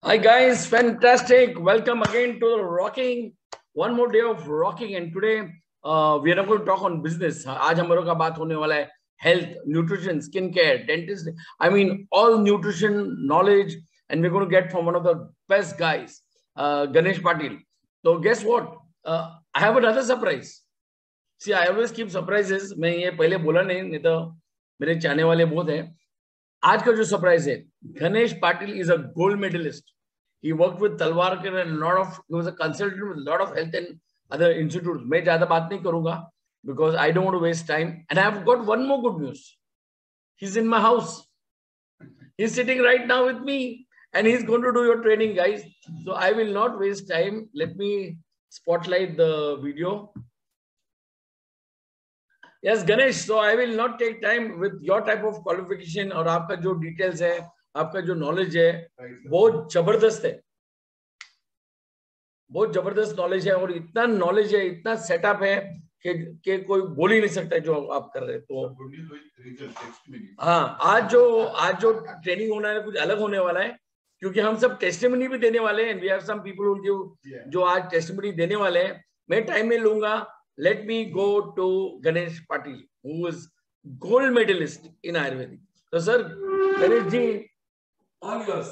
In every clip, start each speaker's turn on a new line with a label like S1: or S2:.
S1: Hi guys, fantastic. Welcome again to the rocking. One more day of rocking, and today we are going to talk on business. आज हम लोग का बात होने वाला है health, nutrition, skin care, dentist. I mean all nutrition knowledge, and we're going to get from one of the best guys, Ganesh Patil. So guess what? I have another surprise. See, I always keep surprises. मैं ये पहले बोला नहीं तो मेरे चाहने वाले बहुत हैं. आज का जो सरप्राइज है, Ganesh Patil is a gold medalist. He worked with Talwarkar and he was a consultant with a lot of health and other institutes. मैं ज्यादा बात नहीं करूंगा because I don't want to waste time. And I have got one more good news. He's in my house. He's sitting right now with me and he's going to do your training, guys. So I will not waste time. Let me spotlight the video. Yes, Ganesh. So I will not take time with your type of qualification और आपका जो details है, आपका जो knowledge है, बहुत जबरदस्त है, बहुत जबरदस्त knowledge है और इतना knowledge है, इतना setup है कि कोई बोल ही नहीं सकता जो आप कर रहे हैं. तो हाँ, आज जो ट्रेनिंग होना है कुछ अलग होने वाला है क्योंकि हम सब टेस्टिमनी भी देने वाले हैं. We have some people जो आज टेस्टिमनी देने वाले हैं. मैं टाइम में लूंगा. Let me go to Ganesh Patil, who is gold medalist in Ayurvedic. So, sir, Ganesh ji, all yours.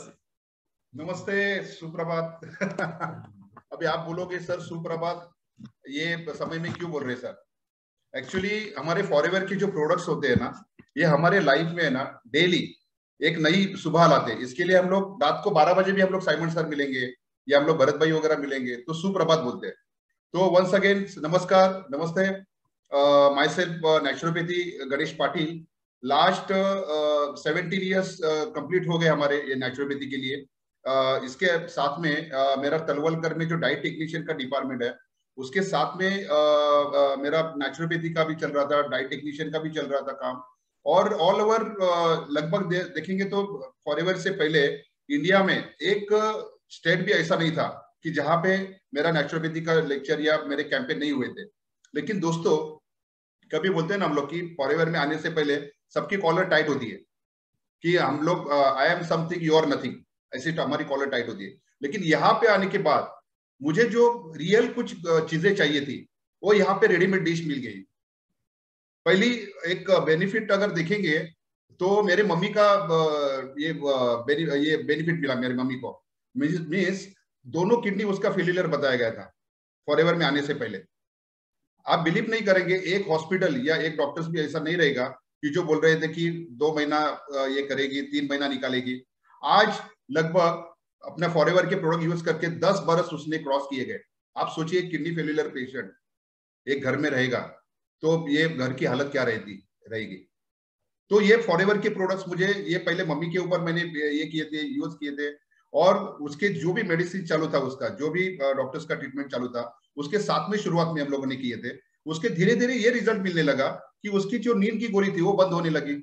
S2: नमस्ते, सुप्रभात. अभी आप बोलोगे सर सुप्रभात, ये समय में क्यों बोल रहे सर? एक्चुअली हमारे फॉरएवर के जो प्रोडक्ट्स होते हैं ना, ये हमारे लाइफ में है ना डेली एक नई सुबह लाते हैं. इसके लिए हम लोग रात को 12 बजे भी हम लोग साइमन सर मिलेंगे या हम लोग भरत भाई वगैरह मिलेंगे तो सुप्रभात बोलते हैं. तो वंस अगेन नमस्कार, नमस्ते. My self naturopathy Ganesh Patil. Last 17 years complete हो गए हमारे ये नेचुरोपैथी के लिए. इसके साथ में मेरा तलवलकर में जो डाइट टेक्नीशियन का डिपार्टमेंट है उसके साथ में मेरा नेचुरोपैथी का भी चल रहा था, डाइट टेक्नीशियन का भी चल रहा था काम. और ऑल ओवर लगभग देखेंगे तो फॉरएवर से पहले इंडिया में एक स्टेट भी ऐसा नहीं था कि जहां पे मेरा नेचुरोपैथी का लेक्चर या मेरे कैंपेन नहीं हुए थे. लेकिन दोस्तों, कभी बोलते हैं ना हम लोग कि फॉरएवर में आने से पहले सबकी कॉलर टाइट होती है कि हम लोग I am something you are nothing, ऐसी हमारी कॉलर टाइट होती है. लेकिन यहाँ पे आने के बाद मुझे जो रियल कुछ चीजें चाहिए थी वो यहाँ पे रेडीमेड डिश मिल गई. पहली एक बेनिफिट अगर देखेंगे तो मेरे मम्मी का ये बेनिफिट मिला मेरी मम्मी को. मीन्स दोनों किडनी उसका फेलियर बताया गया था फॉरएवर में आने से पहले. आप बिलीव नहीं करेंगे, एक हॉस्पिटल या एक डॉक्टर्स भी ऐसा नहीं रहेगा कि जो बोल रहे थे कि 2 महीना ये करेगी, 3 महीना निकालेगी. आज लगभग अपना फॉरएवर के प्रोडक्ट यूज करके 10 बरस उसने क्रॉस किए गए. आप सोचिए किडनी फेलियर पेशेंट एक घर में रहेगा तो ये घर की हालत क्या रहेगी. तो ये फॉरएवर के प्रोडक्ट्स मुझे ये पहले मम्मी के ऊपर मैंने ये किए थे, यूज किए थे. और उसके जो भी मेडिसिन चालू था, उसका जो भी डॉक्टर्स का ट्रीटमेंट चालू था, उसके साथ में शुरुआत में हम लोगों ने किए थे. उसके धीरे धीरे ये रिजल्ट मिलने लगा कि उसकी जो नींद की गोली थी वो बंद होने लगी,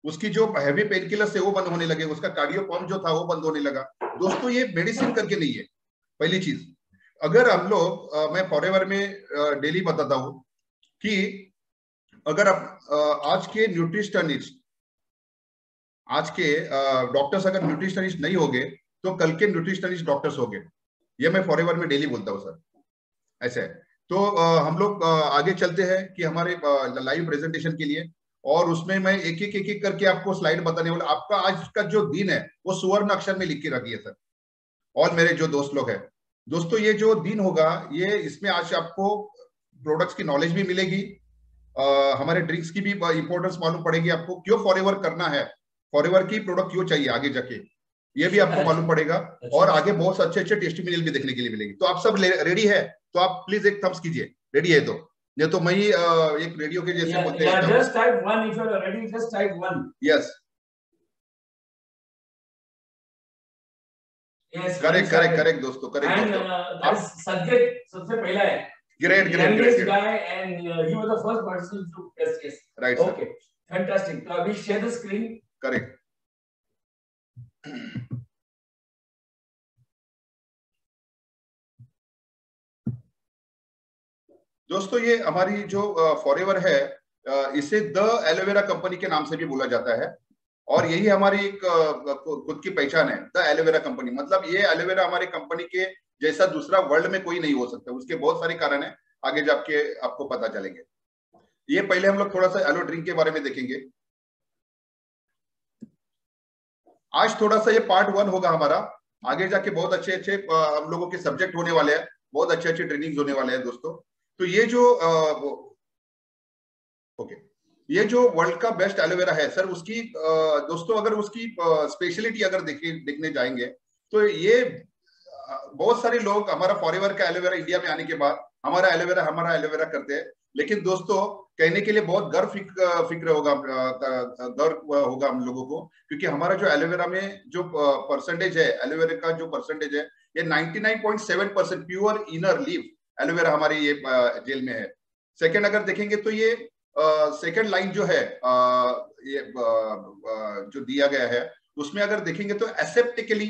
S2: उसकी जो हैवी पेन किलर्स थे वो बंद होने लगे, उसका कार्डियो पंप जो था वो बंद होने लगा. दोस्तों, ये मेडिसिन करके नहीं है. पहली चीज, अगर हम लोग मैं फॉरएवर में डेली बताता हूं कि अगर आप आज के न्यूट्रिशनिस्ट, आज के डॉक्टर्स अगर न्यूट्रिशनिस्ट नहीं होंगे तो कल के न्यूट्रिशनिस्ट डॉक्टर्स होंगे. ये मैं फॉरएवर में डेली बोलता हूँ सर, ऐसे है. तो हम लोग आगे चलते हैं कि हमारे लाइव प्रेजेंटेशन के लिए, और उसमें मैं एक एक करके आपको स्लाइड बताने वाला. आपका आज का जो दिन है वो सुवर्ण अक्षर में लिख के रखिए सर, और मेरे जो दोस्त लोग हैं. दोस्तों, ये जो दिन होगा ये इसमें आज आपको प्रोडक्ट्स की नॉलेज भी मिलेगी, हमारे ड्रिंक्स की भी इंपॉर्टेंस मालूम पड़ेगी आपको, क्यों फॉरएवर करना है, फॉरएवर की प्रोडक्ट क्यों चाहिए आगे जाके. ये भी आपको मालूम पड़ेगा, और आगे बहुत अच्छे अच्छे टेस्टिमोनियल भी देखने के लिए मिलेंगे। तो आप सब रेडी है तो आप प्लीज एक थम्स कीजिए, रेडी है तो, नहीं तो मैं ही एक रेडियो के जैसे बोलते हैं।
S1: Just type 1 if you are ready. Just type 1.
S2: Yes.
S1: Yes.
S2: Correct दोस्तों, करेक्ट दोस्तों।
S1: सब्जेक्ट सबसे पहला है।
S2: Great.
S1: Guy, and he was the first person to press yes.
S2: Right.
S1: Okay. Sir. Fantastic. So we share the screen.
S2: Correct. दोस्तों ये हमारी जो forever है, इसे द एलोवेरा कंपनी के नाम से भी बोला जाता है, और यही हमारी एक खुद की पहचान है, द एलोवेरा कंपनी। मतलब ये एलोवेरा हमारी कंपनी के जैसा दूसरा वर्ल्ड में कोई नहीं हो सकता। उसके बहुत सारे कारण है, आगे जाके आपको पता चलेंगे। ये पहले हम लोग थोड़ा सा एलो ड्रिंक के बारे में देखेंगे। आज थोड़ा सा ये पार्ट 1 होगा हमारा, आगे जाके बहुत अच्छे अच्छे हम लोगों के सब्जेक्ट होने वाले हैं, बहुत अच्छे अच्छे ट्रेनिंग्स होने वाले हैं दोस्तों। तो ये जो ये जो वर्ल्ड का बेस्ट एलोवेरा है सर, उसकी दोस्तों अगर उसकी स्पेशलिटी अगर देखने जाएंगे तो ये बहुत सारे लोग हमारा फॉरएवर का एलोवेरा इंडिया में आने के बाद हमारा एलोवेरा करते हैं। लेकिन दोस्तों कहने के लिए बहुत फिक्र होगा, गर्व होगा हम लोगों को, क्योंकि हमारा जो एलोवेरा में जो परसेंटेज है, एलोवेरा का जो परसेंटेज है, ये 99.7% प्योर इनर लीफ एलोवेरा हमारे ये जेल में है। सेकंड अगर देखेंगे तो ये सेकंड लाइन जो है ये जो दिया गया है, उसमें अगर देखेंगे तो एसेप्टिकली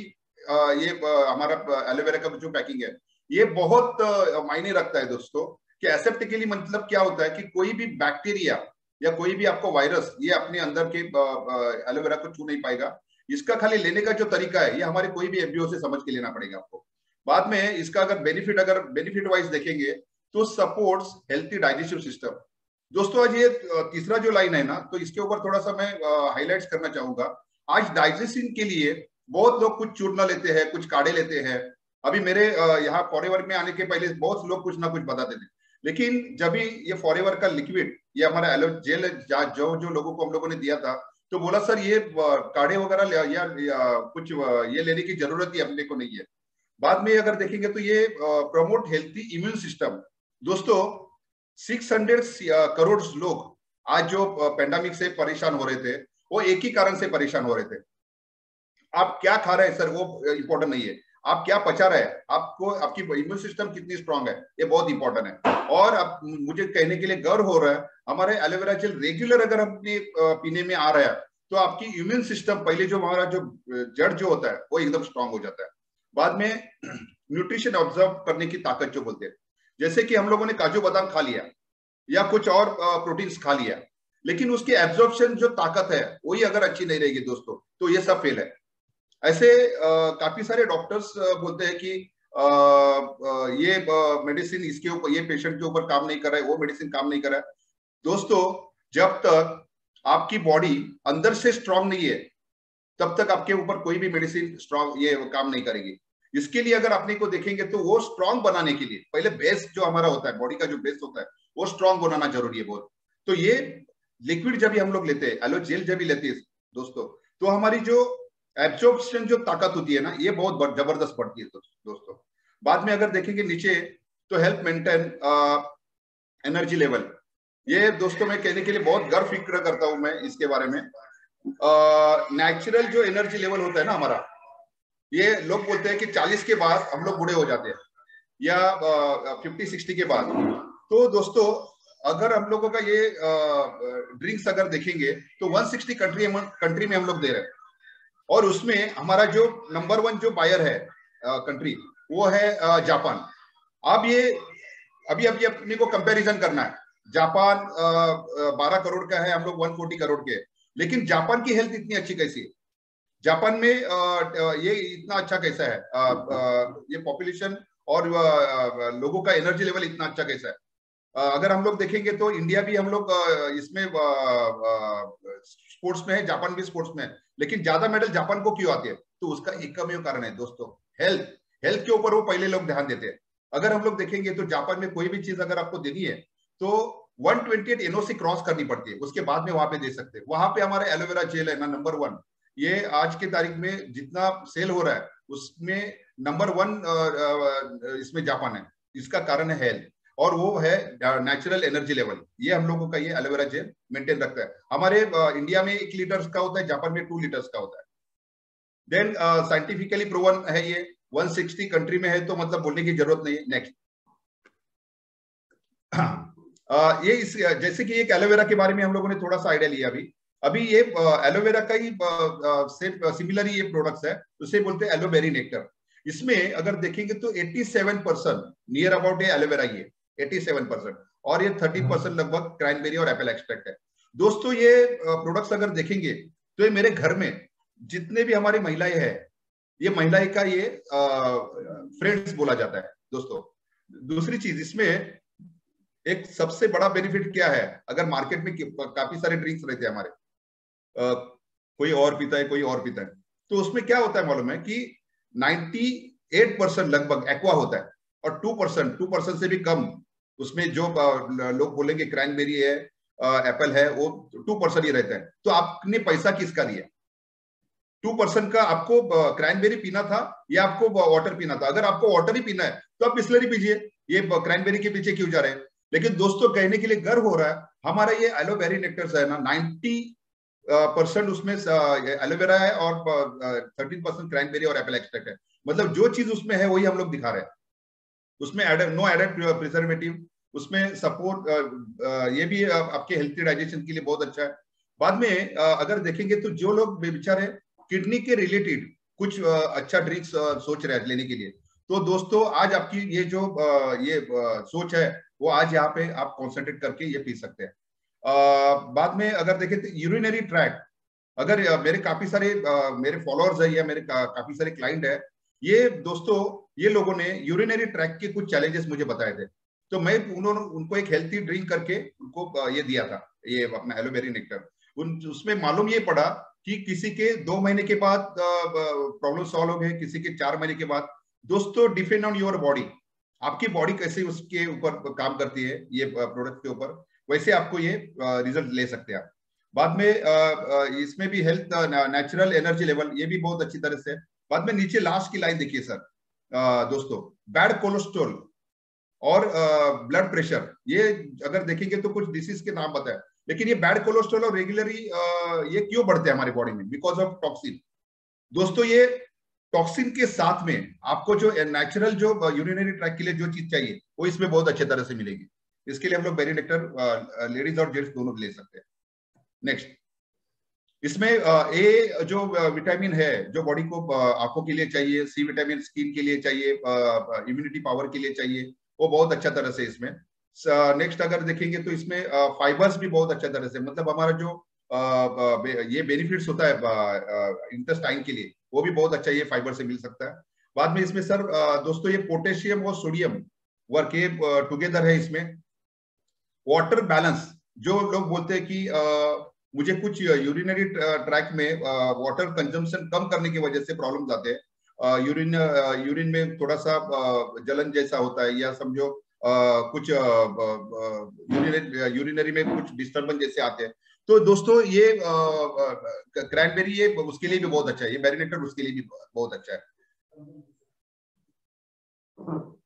S2: ये हमारा एलोवेरा का जो पैकिंग है, ये बहुत मायने रखता है दोस्तों। कि एसेप्टिकली मतलब क्या होता है कि कोई भी बैक्टीरिया या कोई भी आपको वायरस ये अपने अंदर के एलोवेरा को छू नहीं पाएगा। इसका खाली लेने का जो तरीका है, ये हमारे कोई भी एमबीओ से समझ के लेना पड़ेगा आपको। बाद में इसका अगर बेनिफिट वाइज देखेंगे तो सपोर्ट्स हेल्थी डाइजेस्टिव सिस्टम। दोस्तों आज ये तीसरा जो लाइन है ना, तो इसके ऊपर थोड़ा सा मैं हाईलाइट्स करना चाहूंगा। आज डाइजेशन के लिए बहुत लोग कुछ चूर्ण लेते हैं, कुछ काढ़े लेते हैं। अभी मेरे यहाँ फॉरएवर में आने के पहले बहुत लोग कुछ ना कुछ बताते थे, लेकिन जब भी ये फॉरएवर का लिक्विड, ये हमारा एलो जेल जो लोगों को हम लोगों ने दिया था, तो बोला सर ये काढ़े वगैरह या कुछ ये लेने की जरूरत ही अपने को नहीं है। बाद में अगर देखेंगे तो ये प्रमोट हेल्थी इम्यून सिस्टम। दोस्तों 600 करोड़ लोग आज जो पेंडेमिक से परेशान हो रहे थे, वो एक ही कारण से परेशान हो रहे थे। आप क्या खा रहे हैं सर वो इंपॉर्टेंट नहीं है, आप क्या पचा रहे हैं, आपको आपकी इम्यून सिस्टम कितनी स्ट्रांग है, ये बहुत इंपॉर्टेंट है। और अब मुझे कहने के लिए गर्व हो रहा है, हमारे एलोवेरा जेल रेगुलर अगर अपने पीने में आ रहा है तो आपकी इम्यून सिस्टम पहले जो हमारा जो जड़ जो होता है वो एकदम स्ट्रांग हो जाता है। बाद में न्यूट्रिशन ऑब्जर्व करने की ताकत जो बोलते हैं, जैसे कि हम लोगों ने काजू बादाम खा लिया या कुछ और प्रोटीन्स खा लिया, लेकिन उसकी एब्जॉर्प्शन जो ताकत है वही अगर अच्छी नहीं रहेगी दोस्तों, तो ये सब फेल है। ऐसे काफी सारे डॉक्टर्स बोलते हैं कि ये मेडिसिन इसके ऊपर, ये पेशेंट के ऊपर काम नहीं कर रहा है, वो मेडिसिन काम नहीं कर रहा है। दोस्तों जब तक आपकी बॉडी अंदर से स्ट्रांग नहीं है, तब तक आपके ऊपर कोई भी मेडिसिन स्ट्रांग ये काम नहीं करेगी। इसके लिए अगर अपने को देखेंगे तो वो स्ट्रांग बनाने के लिए पहले बेस जो हमारा होता है, बॉडी का जो बेस होता है, वो स्ट्रांग बनाना जरूरी है बहुत। तो ये लिक्विड जब भी हम लोग लेते हैं, एलो जेल जब भी लेते हैं दोस्तों, तो हमारी जो एब्जॉर्प्शन जो ताकत होती है ना, ये बहुत जबरदस्त पड़ती है दोस्तों। बाद में अगर देखेंगे नीचे तो हेल्प मेंटेन एनर्जी लेवल। ये दोस्तों मैं कहने के लिए बहुत गर्व फिक्र करता हूं मैं इसके बारे में। नेचुरल जो एनर्जी लेवल होता है ना हमारा, ये लोग बोलते हैं कि 40 के बाद हम लोग बूढ़े हो जाते हैं या 50-60 के बाद। तो दोस्तों अगर हम लोगों का ये ड्रिंक्स अगर देखेंगे तो 160 कंट्री में हम लोग दे रहे हैं, और उसमें हमारा जो नंबर 1 जो बायर है कंट्री वो है जापान। अब ये अभी अपने को कंपैरिजन करना है, जापान 12 करोड़ का है, हम लोग 140 करोड़ के, लेकिन जापान की हेल्थ इतनी अच्छी कैसी है, जापान में ये इतना अच्छा कैसा है, ये पॉपुलेशन और लोगों का एनर्जी लेवल इतना अच्छा कैसा है। अगर हम लोग देखेंगे तो इंडिया भी हम लोग इसमें स्पोर्ट्स में है, जापान भी स्पोर्ट्स में है, लेकिन ज्यादा मेडल जापान को क्यों आते हैं? तो उसका एकमेव कारण है दोस्तों हेल्थ के ऊपर वो पहले लोग ध्यान देते हैं। अगर हम लोग देखेंगे तो जापान में कोई भी चीज अगर आपको देनी है तो 128 एनओसी क्रॉस करनी पड़ती है, उसके बाद में वहां पे दे सकते हैं। वहां पे हमारा एलोवेरा जेल है ना नंबर 1, ये आज के तारीख में जितना सेल हो रहा है उसमें नंबर 1 इसमें जापान है। इसका कारण है हेल्थ, और वो है नेचुरल एनर्जी लेवल। ये हम लोगों का ये एलोवेरा जेल मेंटेन रखता है। हमारे इंडिया में 1 लीटर का होता है, जापान में 2 लीटर का होता है। देन साइंटिफिकली प्रूवन है ये, 160 कंट्री में है, तो मतलब बोलने की जरूरत नहीं है। नेक्स्ट ये इस जैसे कि एक एलोवेरा के बारे में हम लोगों ने थोड़ा सा आइडिया लिया अभी ये एलोवेरा का ही सिमिलर ही ये प्रोडक्ट्स है, उसे बोलते हैं एलोबेरी नेक्टर। इसमें अगर देखेंगे तो 87% नियर अबाउट ये एलोवेरा ही है, 87%, और ये 30% लगभग क्रैनबेरी और एप्पल एक्सट्रैक्ट है। दोस्तों ये प्रोडक्ट्स अगर देखेंगे तो ये मेरे घर में जितने भी हमारी महिलाएं हैं, ये महिलाएं का ये फ्रेंड्स बोला जाता है दोस्तों। दूसरी चीज इसमें एक सबसे बड़ा बेनिफिट क्या है, अगर मार्केट में काफी सारे ड्रिंक्स रहते हैं हमारे, कोई और पीता है कोई और पीता है, तो उसमें क्या होता है मालूम है कि 98% लगभग एक्वा होता है, और 2% से भी कम उसमें जो लोग बोलेंगे क्रैनबेरी है, एप्पल है, वो 2% ही रहता है। तो आपने पैसा किसका लिया? 2% का आपको क्रैनबेरी पीना था या आपको वाटर पीना था? अगर आपको वाटर ही पीना है तो आप बिस्लरी पीजिए, ये क्रैनबेरी के पीछे क्यों जा रहे हैं? लेकिन दोस्तों कहने के लिए गर्व हो रहा है, हमारा ये एलोबेरी नेक्टर्स है ना, 90% उसमें एलोवेरा है और 13% क्रैनबेरी और एप्पल एक्सट्रैक्ट है। मतलब जो चीज उसमें है वही हम लोग दिखा रहे हैं। उसमें नो एडेड प्रिजर्वेटिव, उसमें सपोर्ट, ये भी आपके हेल्थी डाइजेशन के लिए बहुत अच्छा है। बाद में अगर देखेंगे तो जो लोग बेचारे किडनी के रिलेटेड कुछ अच्छा ड्रिंक्स सोच रहे हैं लेने के लिए, तो दोस्तों आज आपकी ये जो ये सोच है वो आज यहाँ पे आप कॉन्सेंट्रेट करके ये पी सकते हैं। बाद में अगर देखें तो यूरिनरी ट्रैक्ट, अगर मेरे काफी सारे मेरे फॉलोअर्स है या मेरे काफी सारे क्लाइंट है, ये दोस्तों ये लोगों ने यूरिनरी ट्रैक्ट के कुछ चैलेंजेस मुझे बताए थे, तो मैं उनको एक हेल्थी ड्रिंक करके उनको ये दिया था, ये अपना एलोबेरी नेक्टर। उसमें मालूम ये पड़ा कि किसी के 2 महीने के बाद प्रॉब्लम सॉल्व हो गए, किसी के 4 महीने के बाद। दोस्तों डिपेंड ऑन योर बॉडी, आपकी बॉडी कैसे उसके ऊपर काम करती है ये प्रोडक्ट के ऊपर, वैसे आपको ये रिजल्ट ले सकते हैं आप। बाद में इसमें भी हेल्थ नेचुरल एनर्जी लेवल, ये भी बहुत अच्छी तरह से। बाद में नीचे लास्ट की लाइन देखिए सर, दोस्तों बैड कोलेस्ट्रॉल और ब्लड प्रेशर, ये अगर देखेंगे तो कुछ डिसीज के नाम बताए, लेकिन ये बैड कोलेस्ट्रॉल और रेगुलरली ये क्यों बढ़ते हैं हमारी बॉडी में? Because of toxin. दोस्तों ये टॉक्सिन के साथ में आपको जो नेचुरल जो यूरिनरी ट्रैक के लिए जो चीज चाहिए वो इसमें बहुत अच्छे तरह से मिलेगी। इसके लिए हम लोग बेरी नेक्टर लेडीज और जेंट्स दोनों ले सकते हैं। नेक्स्ट, इसमें ए जो विटामिन है जो बॉडी को आंखों के लिए चाहिए, सी विटामिन स्किन के लिए चाहिए, इम्यूनिटी पावर के लिए चाहिए, वो बहुत अच्छा तरह से इसमें। नेक्स्ट अगर देखेंगे तो इसमें फाइबर्स भी बहुत अच्छा तरह से, मतलब हमारा जो ये बेनिफिट्स होता है इंटेस्टाइन के लिए, वो भी बहुत अच्छा ये फाइबर से मिल सकता है। बाद में इसमें सर दोस्तों ये पोटेशियम और सोडियम वर्क ये टुगेदर है इसमें। वाटर बैलेंस, जो लोग बोलते हैं कि मुझे कुछ यूरिनरी ट्रैक में वाटर कंजम्पशन कम करने की वजह से प्रॉब्लम आते हैं, यूरिन में थोड़ा सा जलन जैसा होता है, या समझो कुछ यूरिनरी में कुछ डिस्टर्बेंस जैसे आते हैं, तो दोस्तों ये क्रैनबेरी ये उसके लिए भी बहुत अच्छा है, ये मैरिनेटर उसके लिए भी बहुत अच्छा है।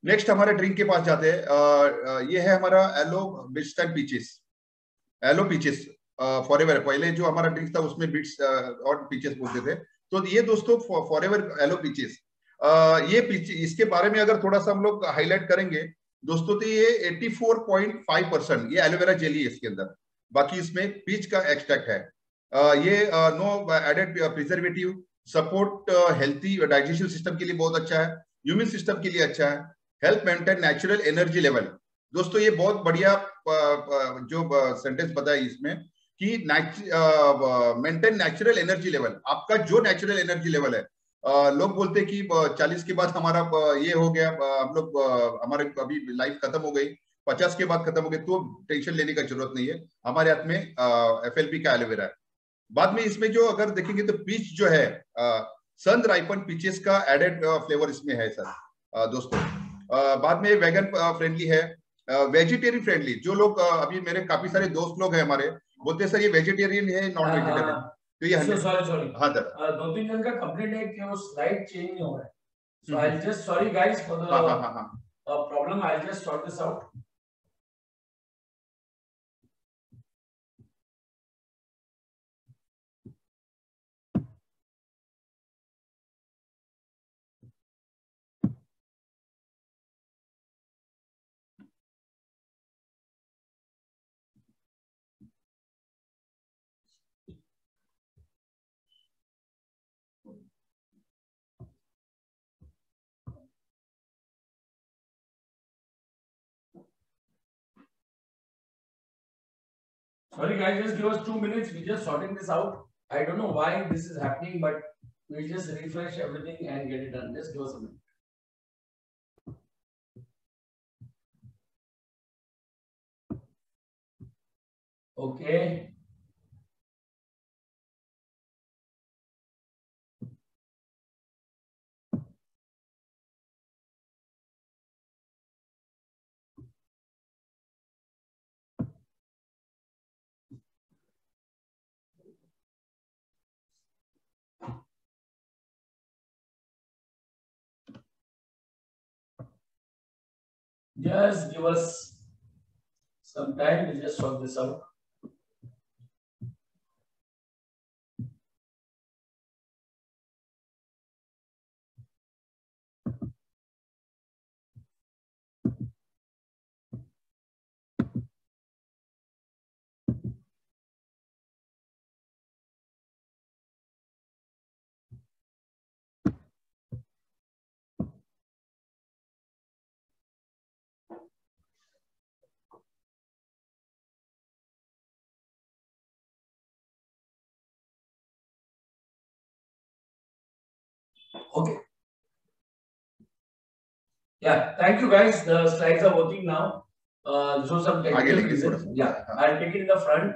S2: नेक्स्ट हमारे ड्रिंक के पास जाते हैं। ये है हमारा aloe bits and peaches, aloe peaches forever. पहले जो हमारा ड्रिंक था उसमें बिट्स और पीचेस बोलते थे, तो ये दोस्तों फॉरएवर एलो पीचेस, ये इसके बारे में अगर थोड़ा सा हम लोग हाईलाइट करेंगे दोस्तों, तो ये 84.5% ये एलोवेरा जेली है इसके अंदर, बाकी इसमें पीच का एक्सट्रैक्ट है। ये no added preservative, support healthy digestion system के लिए बहुत अच्छा है, ह्यूमन सिस्टम के लिए अच्छा है, help maintain natural energy level. दोस्तों ये बहुत बढ़िया जो सेंटेंस बताया इसमें कि मेंटेन नेचुरल एनर्जी लेवल। आपका जो नेचुरल एनर्जी लेवल है, लोग बोलते हैं कि 40 के बाद हमारा ये हो गया, हम लोग हमारे अभी लाइफ खत्म हो गई, 50 के बाद खत्म हो गई, तो टेंशन लेने का जरूरत नहीं है, हमारे हाथ में FLP का एलोवेरा है। बाद में इसमें जो अगर देखेंगे तो पीच जो है, सन राइपन पीचेस का एडेड फ्लेवर इसमें है सर दोस्तों। बाद में वेगन फ्रेंडली है, वेजिटेरियन फ्रेंडली। जो लोग अभी मेरे काफी सारे दोस्त लोग हैं हमारे, बोलते हैं सर ये वेजिटेरियन है नॉन वेजिटेरियन, तो ये
S1: सॉरी
S2: हाँ दादा,
S1: 2-3 दिन का कंप्लेंट है कि वो स्लाइड चेंज नहीं हो रहा है. So I'll just sorry guys for the problem. I'll just sort this out. Sorry guys, just give us 2 minutes. We're just sorting this out. I don't know why this is happening, but we'll just refresh everything and get it done. Just give us a minute. Okay. Just give us some time. We'll just sort this out. Okay. Yeah, thank you guys. The slides are working now. So some technical reasons. Yeah, I'll take it in the front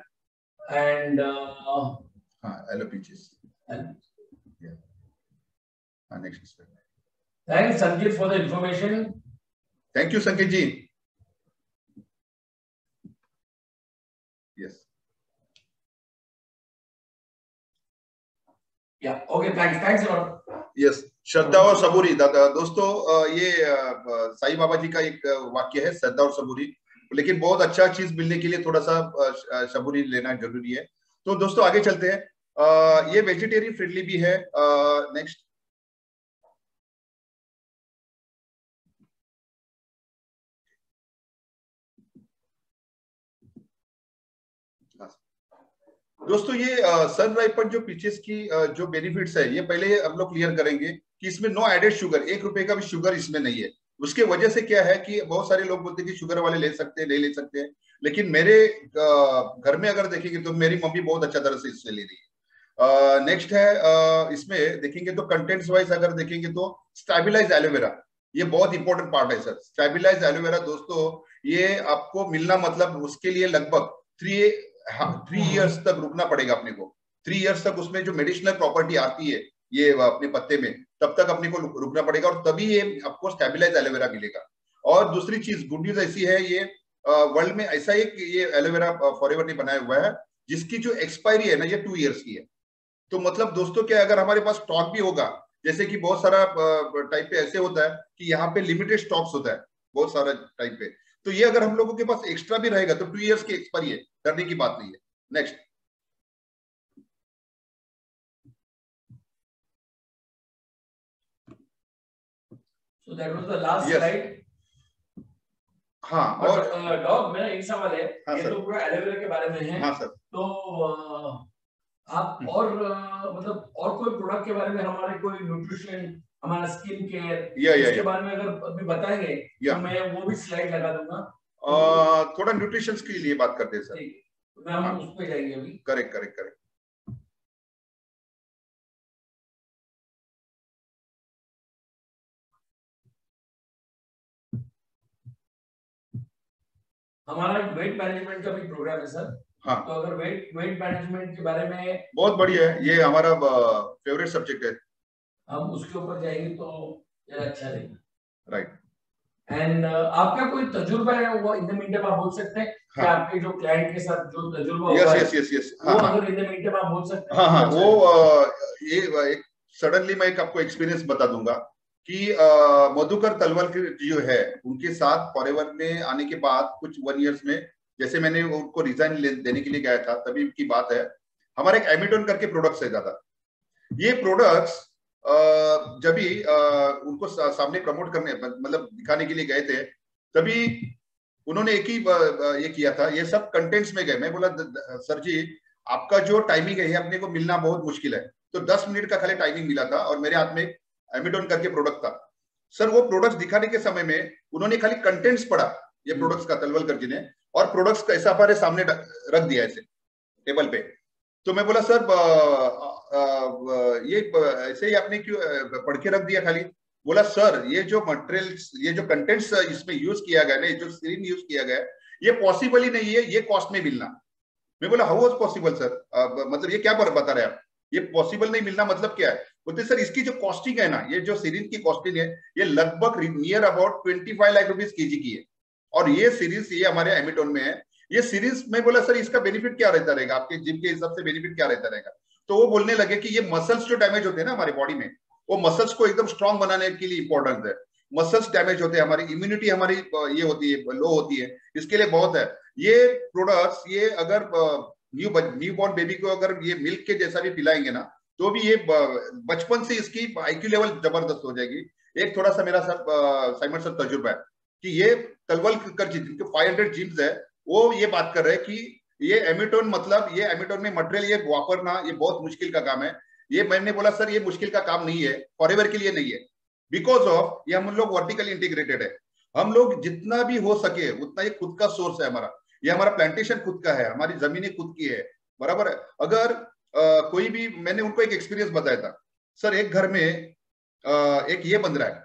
S1: and
S2: hello peaches. Yeah. Next slide.
S1: Thanks Sanket for the information.
S2: Thank you Sanket ji. Yes.
S1: Yeah. Okay. Thanks a lot.
S2: Yes. श्रद्धा और सबूरी दोस्तों, ये साईं बाबा जी का एक वाक्य है, श्रद्धा और सबूरी. लेकिन बहुत अच्छा चीज मिलने के लिए थोड़ा सा सबूरी लेना जरूरी है. तो दोस्तों आगे चलते हैं. ये वेजिटेरियन फ्रेंडली भी है. नेक्स्ट. दोस्तों ये सन राइपन जो पीचेस की जो बेनिफिट्स है, ये पहले हम लोग क्लियर करेंगे कि इसमें नो एडेड शुगर, 1 रुपए का भी शुगर इसमें नहीं है. उसके वजह से क्या है कि बहुत सारे लोग बोलते हैं कि शुगर वाले ले सकते हैं, नहीं ले सकते हैं. लेकिन मेरे घर में अगर देखेंगे तो मेरी मम्मी बहुत अच्छा तरह से इससे ले रही है. नेक्स्ट है, इसमें देखेंगे तो कंटेंट्स वाइज अगर देखेंगे तो स्टेबलाइज एलोवेरा, ये बहुत इंपॉर्टेंट पार्ट है सर. स्टेबलाइज एलोवेरा दोस्तों, ये आपको मिलना मतलब उसके लिए लगभग 3 इयर्स तक रुकना पड़ेगा अपने को. 3 इयर्स तक उसमें जो मेडिसिनल प्रॉपर्टी आती है ये अपने पत्ते में, तब तक अपने को रुकना पड़ेगा और तभी ये आपको स्टेबलाइज एलोवेरा मिलेगा. और दूसरी चीज गुड न्यूज ऐसी है, ये वर्ल्ड में ऐसा एक ये एलोवेरा फॉरएवर ने बनाया हुआ है जिसकी जो एक्सपायरी है ना, ये 2 इयर्स की है. तो मतलब दोस्तों क्या, अगर हमारे पास स्टॉक भी होगा, जैसे कि बहुत सारा टाइप पे ऐसे होता है कि यहाँ पे लिमिटेड स्टॉक्स होता है बहुत सारा टाइप पे, तो ये अगर हम लोगों के पास एक्स्ट्रा भी रहेगा तो 2 इयर्स की एक्सपायरी है, डरने की बात नहीं है. Next.
S1: So that was the last slide.
S2: हाँ.
S1: और डॉग मेरा एक सवाल है.
S2: हाँ,
S1: ये तो पूरा एलोवेरा के बारे में है.
S2: हाँ सर.
S1: तो आप और मतलब और कोई प्रोडक्ट के बारे में, हमारे कोई न्यूट्रिशन, हमारा स्किन केयर, इसके बारे में अगर अभी बताएंगे तो मैं वो भी स्लाइड लगा दूंगा.
S2: थोड़ा न्यूट्रिशन के लिए बात करते हैं सर.
S1: मैं हम उस पे जाएंगे अभी.
S2: करेक्ट.
S1: हमारा वेट मैनेजमेंट का भी प्रोग्राम है सर.
S2: हाँ.
S1: तो अगर वेट मैनेजमेंट के बारे में,
S2: बहुत बढ़िया है, ये हमारा फेवरेट सब्जेक्ट है,
S1: हम उसके ऊपर जाएंगे तो ये अच्छा रहेगा.
S2: राइट.
S1: एंड आपका कोई तजुर्बा है वो इन द मीडियम आप बोल सकते हैं कि आपके जो क्लाइंट के साथ जो तजुर्बा हुआ है वो अगर इन द मीडियम आप बोल सकते हैं?
S2: हाँ, वो ये एक सडनली मैं एक आपको एक्सपीरियंस बता दूंगा कि मधुकर तलवार जो है उनके साथ फॉरएवर में आने के बाद कुछ 1 ईयर्स में, जैसे मैंने उनको रिजाइन देने के लिए गया था तभी की बात है, हमारे एक एमिटोन करके प्रोडक्ट्स है ज्यादा। ये प्रोडक्ट्स जब भी उनको सामने प्रमोट करने मतलब दिखाने के लिए गए थे, तभी उन्होंने एक ही ये किया था, ये सब कंटेंट्स में गए। मैं बोला सर जी आपका जो टाइमिंग है ये अपने को मिलना बहुत मुश्किल है। तो 10 मिनट का खाली टाइमिंग मिला था और मेरे हाथ में एमिटोन करके प्रोडक्ट था। सर वो प्रोडक्ट्स दिखाने के समय में उन्होंने खाली कंटेंट्स पढ़ा ये प्रोडक्ट्स का, तलवलकर जी ने, और प्रोडक्ट्स का ऐसा हमारे सामने रख दिया ऐसे टेबल पे। तो मैं बोला सर ये ऐसे ही आपने क्यों पढ़ के रख दिया खाली? बोला सर ये जो मटेरियल्स, ये जो कंटेंट्स इसमें यूज किया गया ना, जो स्क्रीन यूज किया गया ये पॉसिबल ही नहीं है ये कॉस्ट में मिलना। मैं बोला हाउ वाज पॉसिबल सर, मतलब ये क्या बता रहे हैं आप, ये पॉसिबल नहीं मिलना मतलब क्या है? बोलते सर इसकी जो कॉस्टिंग है ना, ये जो सीरीज की कॉस्टिंग है ये लगभग near about 25 lakh rupees KG की है, और ये सीरीज ये हमारे एमिटोन में है ये सीरीज। मैं बोला सर इसका बेनिफिट क्या रहता रहेगा, आपके जिम के हिसाब से बेनिफिट क्या रहता रहेगा? तो वो बोलने लगे कि ये मसल्स जो डैमेज होते हैं ना हमारे बॉडी में, वो मसल्स को एकदम स्ट्रांग बनाने के लिए इंपॉर्टेंट है। मसल्स डैमेज होते हैं, हमारी इम्यूनिटी हमारी ये होती है लो होती है, इसके लिए बहुत है ये प्रोडक्ट्स। ये अगर न्यू बॉर्न बेबी को अगर ये मिल्क के जैसा भी पिलाएंगे ना, तो भी ये बचपन से इसकी आईक्यू लेवल जबरदस्त हो जाएगी। एक थोड़ा सा मेरा सर साइमन सर तजुर्बा है कि ये तलवलकर जी जिनके 500 जिम्स है, वो ये बात कर रहे हैं कि ये एमिटोन मतलब ये एमिटोन में मटेरियल ये वापरना ये बहुत मुश्किल का काम है। ये मैंने बोला सर ये मुश्किल का काम नहीं है, फॉरएवर के लिए नहीं है, बिकॉज ऑफ ये हम लोग वर्टिकली इंटीग्रेटेड है। हम लोग जितना भी हो सके उतना ये खुद का सोर्स है हमारा, ये हमारा प्लांटेशन खुद का है, हमारी जमीनें खुद की है, बराबर है। अगर कोई भी, मैंने उनको एक एक्सपीरियंस बताया था सर, एक घर में एक ये बन रहा है,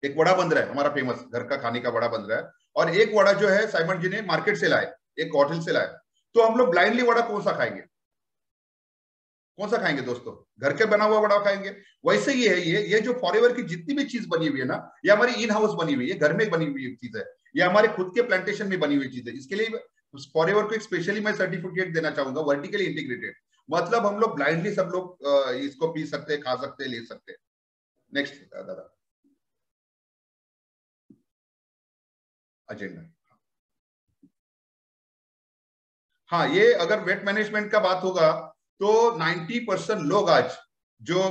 S2: एक वड़ा बन रहा है हमारा फेमस घर का खाने का वड़ा बन रहा है, और एक वड़ा जो है साइमन जी ने मार्केट से लाए, एक होटल से लाए। तो हम लोग ब्लाइंडली वड़ा कौन सा खाएंगे? कौन सा खाएंगे दोस्तों? घर के बना हुआ वड़ा खाएंगे। वैसे ही है ये जो फॉरएवर की जितनी भी चीज बनी हुई है ना, ये हमारी इन हाउस बनी हुई है, घर में बनी हुई चीज है, ये हमारे खुद के प्लांटेशन में बनी हुई चीज है। इसके लिए फॉरएवर को एक स्पेशली मैं सर्टिफिकेट देना चाहूंगा, वर्टिकली इंटीग्रेटेड। मतलब हम लोग ब्लाइंडली सब लोग इसको पी सकते हैं, खा सकते हैं, ले सकते हैं। नेक्स्ट दादा एजेंडा। हाँ, ये अगर वेट मैनेजमेंट का बात होगा तो 90% लोग आज जो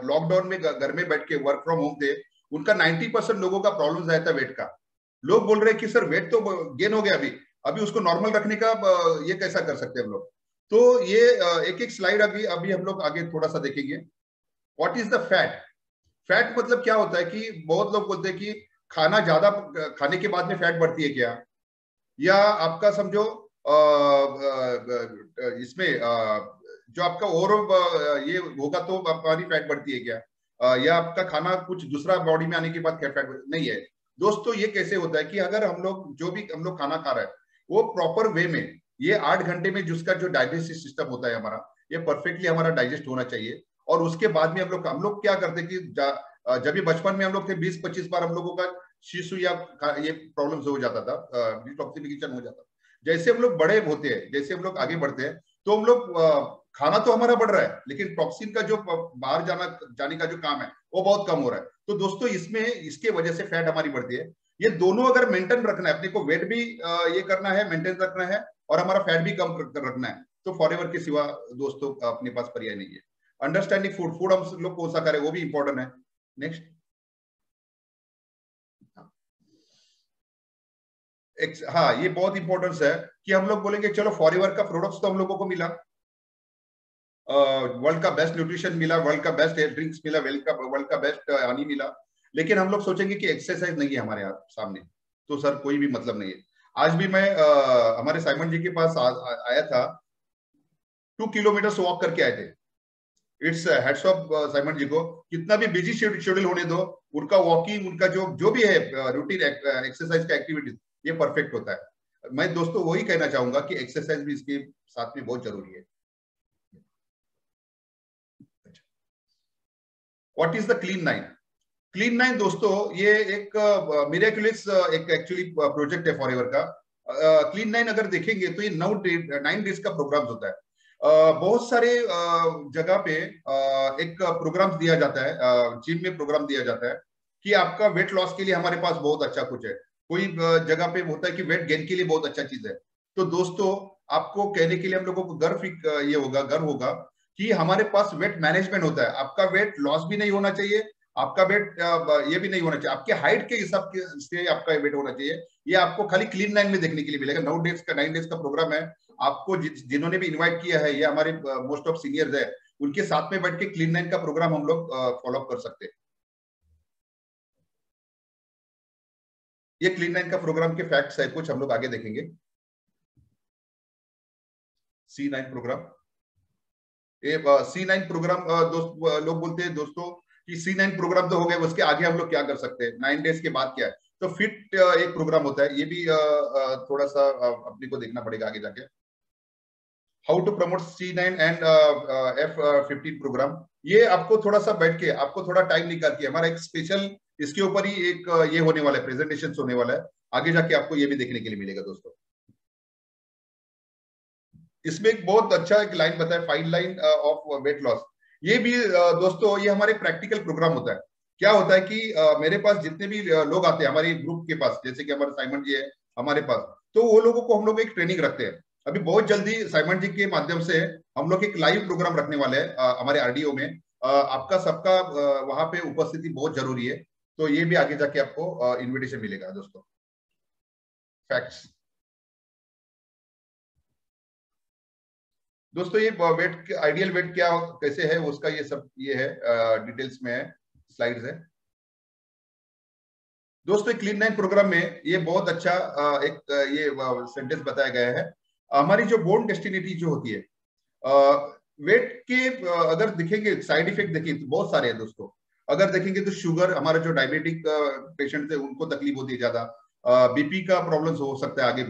S2: लॉकडाउन में घर में बैठ के वर्क फ्रॉम होम थे, उनका 90% लोगों का प्रॉब्लम आया था वेट का। लोग बोल रहे हैं कि सर वेट तो गेन हो गया, अभी अभी उसको नॉर्मल रखने का ये कैसा कर सकते हैं हम लोग? तो ये एक एक स्लाइड अभी अभी हम लोग आगे थोड़ा सा देखेंगे। What is the fat? Fat मतलब क्या होता है कि बहुत लोग बोलते हैं कि खाना ज्यादा खाने के बाद में फैट बढ़ती है क्या, या आपका समझो इसमें जो आपका ओवरऑल ये होगा तो हमारी फैट बढ़ती है क्या, या आपका खाना कुछ दूसरा बॉडी में आने के बाद क्या फैट नहीं है? दोस्तों ये कैसे होता है कि अगर हम लोग जो भी हम लोग खाना खा रहे हैं वो प्रॉपर वे में, ये 8 घंटे में जिसका जो डाइजेस्टिव सिस्टम होता है हमारा, ये परफेक्टली हमारा डाइजेस्ट होना चाहिए। और उसके बाद में हम लोग क्या करते हैं कि जब भी बचपन में हम लोग थे 20-25 बार हम लोगों का शिशु या ये प्रॉब्लम्स हो जाता था, डिटॉक्सिफिकेशन हो जाता था। जैसे हम लोग बड़े होते हैं, जैसे हम लोग आगे बढ़ते हैं, तो हम लोग खाना तो हमारा बढ़ रहा है, लेकिन टॉक्सिन का जो बाहर जाने का जो काम है वो बहुत कम हो रहा है। तो दोस्तों इसमें इसके वजह से फैट हमारी बढ़ती है। ये दोनों अगर मेंटेन रखना है, अपने को वेट भी ये करना है, मेंटेन रखना है, और हमारा फैट भी कम रखना है, तो फॉरएवर के सिवा दोस्तों अपने पास पर्याय नहीं है। अंडरस्टैंडिंग फूड, फूड हम लोग कौन सा करें वो भी इंपॉर्टेंट है। नेक्स्ट, हाँ ये बहुत इंपॉर्टेंस है कि हम लोग बोलेंगे चलो फॉरएवर का प्रोडक्ट्स तो हम लोगों को मिला, वर्ल्ड का बेस्ट न्यूट्रिशन मिला, वर्ल्ड का बेस्ट ड्रिंक्स मिला, वर्ल्ड का बेस्ट हनी मिला, लेकिन हम लोग सोचेंगे कि एक्सरसाइज नहीं है हमारे सामने, तो सर कोई भी मतलब नहीं है। आज भी मैं हमारे साइमन जी के पास आया था, 2 किलोमीटर वॉक करके आए थे। इट्स हेड्स ऑफ साइमन जी को, कितना भी बिजी शेड्यूल होने दो, उनका वॉकिंग, उनका जो भी है रूटीन एक्सरसाइज का एक्टिविटीज, ये परफेक्ट होता है। मैं दोस्तों वही कहना चाहूंगा कि एक्सरसाइज भी इसके साथ में बहुत जरूरी है। What is the clean nine? Clean 9 दोस्तों ये एक मिरेकुलस एक एक्चुअली प्रोजेक्ट है फॉरएवर का। क्लीन 9 अगर देखेंगे तो ये 9 डेज का प्रोग्राम होता है। बहुत सारे जगह पे एक प्रोग्राम दिया जाता है, जिम में प्रोग्राम दिया जाता है कि आपका वेट लॉस के लिए हमारे पास बहुत अच्छा कुछ है। कोई जगह पे होता है कि वेट गेन के लिए बहुत अच्छा चीज है। तो दोस्तों आपको कहने के लिए हम लोगों को गर्व होगा कि हमारे पास वेट मैनेजमेंट होता है। आपका वेट लॉस भी नहीं होना चाहिए, आपका वेट ये भी नहीं होना चाहिए, आपके हाइट के हिसाब से आपका वेट होना चाहिए। ये आपको खाली क्लीन 9 में देखने के लिए मिलेगा। 9 डेज का प्रोग्राम है। आपको जिन्होंने भी इनवाइट किया है, ये हमारे मोस्ट ऑफ सीनियर्स है, उनके साथ में बैठ के क्लीन 9 का प्रोग्राम हम लोग फॉलो अप कर सकते हैं। ये क्लीन 9 का प्रोग्राम के फैक्ट्स है, कुछ हम लोग आगे देखेंगे। C9 प्रोग्राम, ये C9 प्रोग्राम दोस्त लोग बोलते हैं दोस्तों कि C9 प्रोग्राम तो हो गया, उसके आगे हम लोग क्या कर सकते हैं, 9 डेज के बाद क्या है। तो फिट एक प्रोग्राम होता है, ये भी थोड़ा सा अपने को देखना पड़ेगा आगे जाके। How to promote C9 and F15 program, ये आपको थोड़ा सा बैठ के, आपको थोड़ा टाइम निकाल के, हमारा एक स्पेशल इसके ऊपर ही एक ये होने वाला है, प्रेजेंटेशन होने वाला है। आगे जाके आपको ये भी देखने के लिए मिलेगा दोस्तों। इसमें एक बहुत अच्छा एक लाइन बताया, 5 लाइन ऑफ वेट लॉस। ये भी दोस्तों ये हमारे प्रैक्टिकल प्रोग्राम होता है। क्या होता है कि मेरे पास जितने भी लोग आते हैं हमारे ग्रुप के पास, जैसे कि हमारे साइमन जी है हमारे पास, तो वो लोगों को हम लोग एक ट्रेनिंग रखते हैं। अभी बहुत जल्दी साइमन जी के माध्यम से हम लोग एक लाइव प्रोग्राम रखने वाले हैं हमारे आरडीओ में। आपका सबका वहां पे उपस्थिति बहुत जरूरी है। तो ये भी आगे जाके आपको इन्विटेशन मिलेगा दोस्तों। फैक्ट्स दोस्तों, ये वेट आइडियल वेट क्या कैसे है उसका ये सब ये है, डिटेल्स में है, स्लाइड्स है दोस्तों। क्लीन 9 प्रोग्राम में ये बहुत अच्छा एक ये सेंटेंस बताया गया है। हमारी जो बोन डेस्टिनिटी जो होती है, वेट के अगर देखेंगे साइड इफेक्ट देखिए तो बहुत सारे हैं दोस्तों। अगर देखेंगे तो शुगर, हमारा जो डायबिटिक पेशेंट है उनको तकलीफ होती है ज्यादा। बीपी का प्रॉब्लम हो सकता है आगे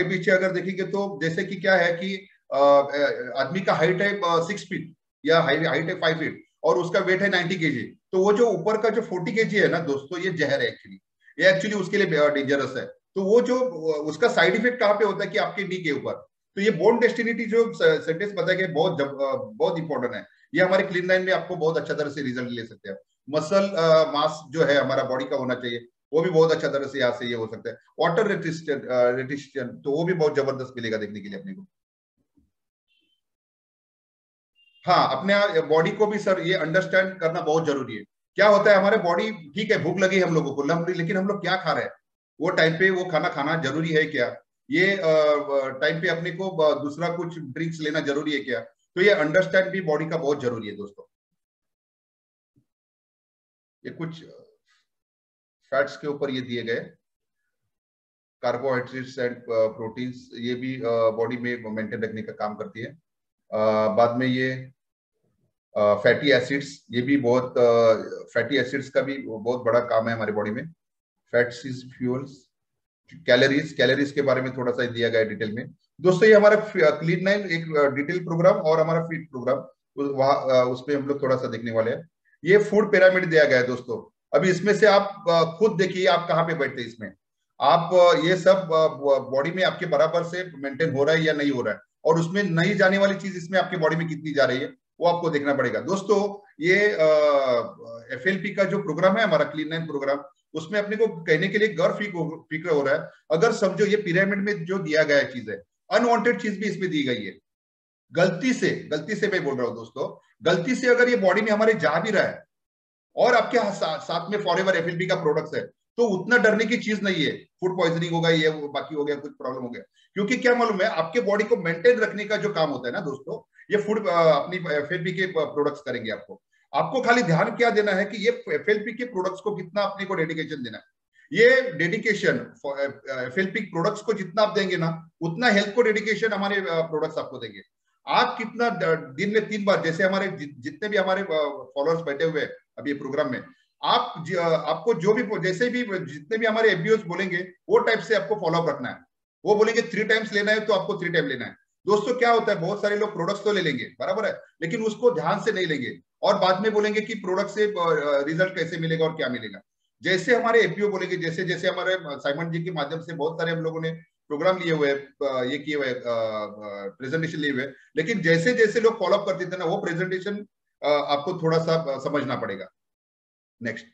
S2: पीछे अगर देखेंगे तो जैसे कि क्या है कि आदमी का हाइट है 6 फीट या हाइट है 5 फीट और उसका वेट है 90 kg। तो वो जो ऊपर का जो 40 kg है ना दोस्तों, ये जहर है एक्चुअली, ये एक्चुअली उसके लिए डेंजरस है। तो वो जो उसका साइड इफेक्ट कहाँ पे होता है कि आपके नी के ऊपर। तो ये बोन डेस्टिनिटी जो सेंटेंस बताया गया बहुत इंपॉर्टेंट है। ये हमारे क्लीन 9 में आपको बहुत अच्छा तरह से रिजल्ट ले सकते हैं। मसल मास जो है हमारा बॉडी का होना चाहिए, वो भी बहुत अच्छा तरह से यहाँ से ये हो सकता है। वाटर रेटिस्टेंट तो वो भी बहुत जबरदस्त मिलेगा देखने के लिए अपने को। हाँ, अपने बॉडी को भी सर ये अंडरस्टैंड करना बहुत जरूरी है। क्या होता है हमारे बॉडी, ठीक है भूख लगी हम लोगों को, लेकिन हम लोग क्या खा रहे हैं, वो टाइम पे वो खाना खाना जरूरी है क्या, ये टाइम पे अपने को दूसरा कुछ ड्रिंक्स लेना जरूरी है क्या। तो ये अंडरस्टैंड भी बॉडी का बहुत जरूरी है दोस्तों। ये कुछ फैट्स के ऊपर ये दिए गए, कार्बोहाइड्रेट्स एंड प्रोटीन्स, ये भी बॉडी में मेंटेन रखने का काम करती है। बाद में ये फैटी एसिड्स, ये भी बहुत फैटी एसिड्स का भी बहुत बड़ा काम है हमारे बॉडी में। फैट्स इज फ्यूल्स, कैलोरीज के बारे में थोड़ा सा दिया गया है डिटेल में दोस्तों। ये हमारा क्लीन 9 एक डिटेल प्रोग्राम और हमारा फिट प्रोग्राम वहां उसमें हम लोग थोड़ा सा देखने वाले हैं। ये फूड पिरामिड दिया गया है दोस्तों। अभी इसमें से आप खुद देखिए आप कहाँ पे बैठते हैं इसमें। आप ये सब बॉडी में आपके बराबर से मेंटेन हो रहा है या नहीं हो रहा है, और उसमें नहीं जाने वाली चीज इसमें आपके बॉडी में कितनी जा रही है वो आपको देखना पड़ेगा दोस्तों। ये FLP का जो प्रोग्राम है हमारा क्लीन 9 प्रोग्राम, उसमें अपने को कहने के लिए गर्व फिक्र हो रहा है। अगर समझो ये पिरामिड में जो दिया गया चीज है, अनवांटेड चीज भी इसमें दी गई है। गलती से मैं बोल रहा हूं दोस्तों, गलती से अगर ये बॉडी में हमारे जा भी रहा है और आपके साथ में फॉरएवर FLP का प्रोडक्ट्स है, तो उतना डरने की चीज नहीं है। फूड पॉइजनिंग होगा, ये बाकी हो गया, कुछ प्रॉब्लम हो गया, क्योंकि क्या मालूम है आपके बॉडी को मेंटेन रखने का जो काम होता है ना दोस्तों, ये फूड अपनी FLP के प्रोडक्ट्स करेंगे। आपको खाली ध्यान क्या देना है कि ये FLP के प्रोडक्ट्स को कितना अपने को डेडिकेशन देना है। ये डेडिकेशन FLP प्रोडक्ट्स को जितना आप देंगे ना, उतना हेल्थ को डेडिकेशन हमारे प्रोडक्ट्स आपको देंगे। आप कितना दिन में 3 बार, जैसे हमारे जितने भी हमारे फॉलोअर्स बैठे हुए हैं अभी ये प्रोग्राम में, आपको जो भी जैसे भी जितने भी हमारे FBOs बोलेंगे वो टाइप से आपको फॉलोअप रखना है। वो बोलेंगे 3 टाइम्स लेना है तो आपको 3 टाइम लेना है। दोस्तों क्या होता है, बहुत सारे लोग प्रोडक्ट्स तो ले लेंगे बराबर है, लेकिन उसको ध्यान से नहीं लेंगे और बाद में बोलेंगे कि प्रोडक्ट से रिजल्ट कैसे मिलेगा और क्या मिलेगा। जैसे हमारे एफपीओ बोलेंगे, जैसे जैसे हमारे साइमन जी के माध्यम से बहुत सारे हम लोगों ने प्रोग्राम लिए हुए, ये किए हुए, प्रेजेंटेशन लिए हुए, लेकिन जैसे जैसे लोग फॉलोअप करते थे ना, वो प्रेजेंटेशन आपको थोड़ा सा समझना पड़ेगा। नेक्स्ट,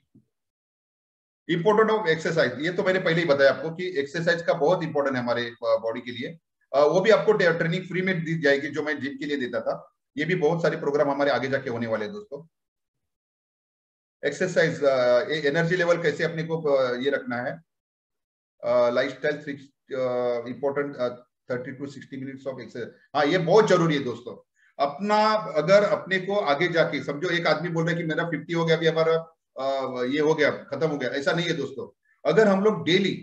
S2: इंपोर्टेंट ऑफ एक्सरसाइज, ये तो मैंने पहले ही बताया आपको कि एक्सरसाइज का बहुत इंपॉर्टेंट है हमारे बॉडी के लिए। वो भी आपको ट्रेनिंग फ्री में दी जाएगी, जो मैं जिम के लिए देता था। ये भी बहुत सारे प्रोग्राम हमारे आगे जाके होने वाले हैं दोस्तों। एक्सरसाइज, एनर्जी लेवल कैसे अपने को ये रखना है, lifestyle important 30 to 60 minutes of exercise. हाँ, ये बहुत जरूरी है दोस्तों। अपना अगर अपने को आगे जाके समझो, एक आदमी बोल रहा है कि मेरा 50 हो गया, अभी हमारा ये हो गया, खत्म हो गया, ऐसा नहीं है दोस्तों। अगर हम लोग डेली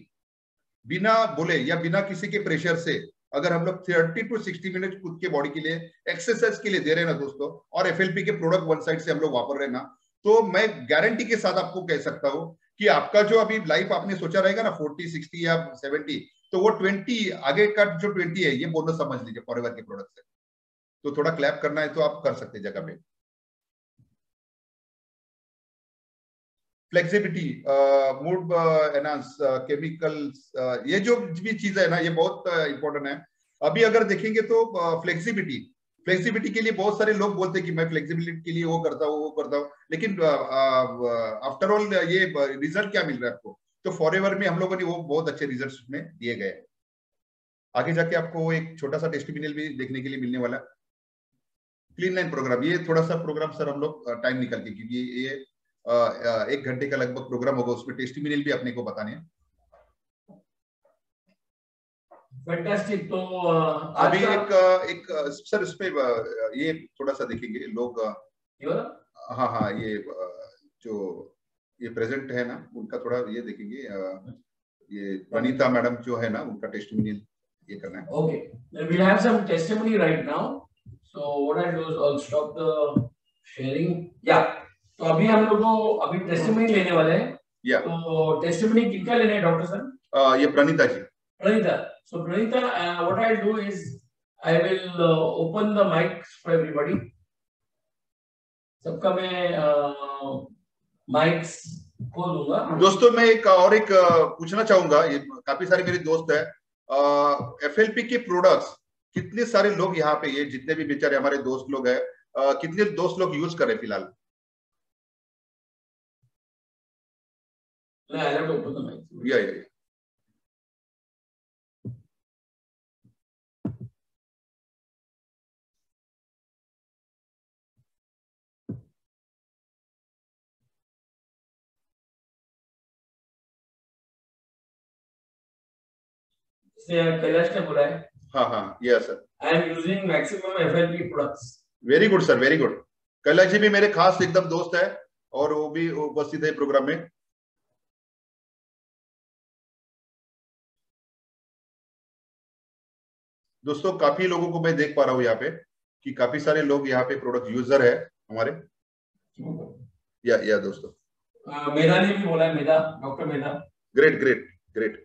S2: बिना बोले या बिना किसी के प्रेशर से अगर हम लोग 30 to 60 मिनट खुद के बॉडी के लिए एक्सरसाइज के लिए दे रहे हैं ना दोस्तों, और एफएलपी के प्रोडक्ट वन साइड से हम लोग वापर रहे ना, तो मैं गारंटी के साथ आपको कह सकता हूं कि आपका जो अभी लाइफ आपने सोचा रहेगा ना 40, 60 या 70, तो वो 20 आगे का जो 20 है, ये बोनस समझ लीजिए फॉरएवर के प्रोडक्ट से। तो थोड़ा क्लैप करना है तो आप कर सकते जगह पे। फ्लेक्सिबिलिटी, मूड एनहांस, केमिकल्स, ये जो भी चीज है ना, ये बहुत इंपॉर्टेंट है। अभी अगर देखेंगे तो फ्लेक्सिबिलिटी के लिए बहुत सारे लोग बोलते हैं कि मैं फ्लेक्सिबिलिटी के लिए वो करता हूँ, लेकिन आफ्टर ऑल ये रिजल्ट क्या मिल रहा है आपको? तो फॉरएवर में हम लोगों ने वो बहुत अच्छे रिजल्ट उसमें दिए गए। आगे जाके आपको एक छोटा सा टेस्टिमोनियल भी देखने के लिए मिलने वाला। क्लीन लाइन प्रोग्राम, ये थोड़ा सा प्रोग्राम सर हम लोग टाइम निकल के, क्योंकि ये 1 घंटे का लगभग प्रोग्राम होगा, उसमें टेस्टिमोनियल भी अपने को बताने हैं।
S1: फैंटास्टिक। तो
S2: अभी एक सर इस पे ये थोड़ा सा देखेंगे लोग। हाँ हाँ, ये जो ये प्रेजेंट है ना, उनका थोड़ा ये देखेंगे। ये प्रणीता मैडम जो है ना, उनका टेस्टिमोनियल ये करना है।
S1: Okay, we will have some testimony right now, so what I do is I stop the sharing. या तो अभी हम लोग को अभी टेस्टिमोनी लेने वाले हैं।
S2: या
S1: तो टेस्टिमोनी किनका लेना है डॉक्टर सर?
S2: ये प्रणीता जी।
S1: Pranita. So Pranita, what I'll do is I will open the mics for everybody. सबका मैं माइक्स खोल दूंगा।
S2: दोस्तों मैं एक पूछना चाहूंगा, ये काफी सारे मेरे दोस्त है, एफएलपी के प्रोडक्ट्स कितने सारे लोग यहाँ पे, ये जितने भी बेचारे हमारे दोस्त लोग हैं, कितने दोस्त लोग यूज कर रहे फिलहाल?
S1: I'll have to open the mics.
S2: या
S1: कैलाश ने बोला है।
S2: हाँ हाँ, yes sir.
S1: I am using maximum FLP products.
S2: Very good sir, very good. Kailash ji भी मेरे खास एकदम दोस्त है, और वो भी उपस्थित है प्रोग्राम में। दोस्तों काफी लोगों को मैं देख पा रहा हूँ यहाँ पे कि काफी सारे लोग यहाँ पे प्रोडक्ट यूजर है हमारे। या दोस्तों
S1: मेधा ने भी बोला है, Medha, doctor Medha.
S2: Great great great.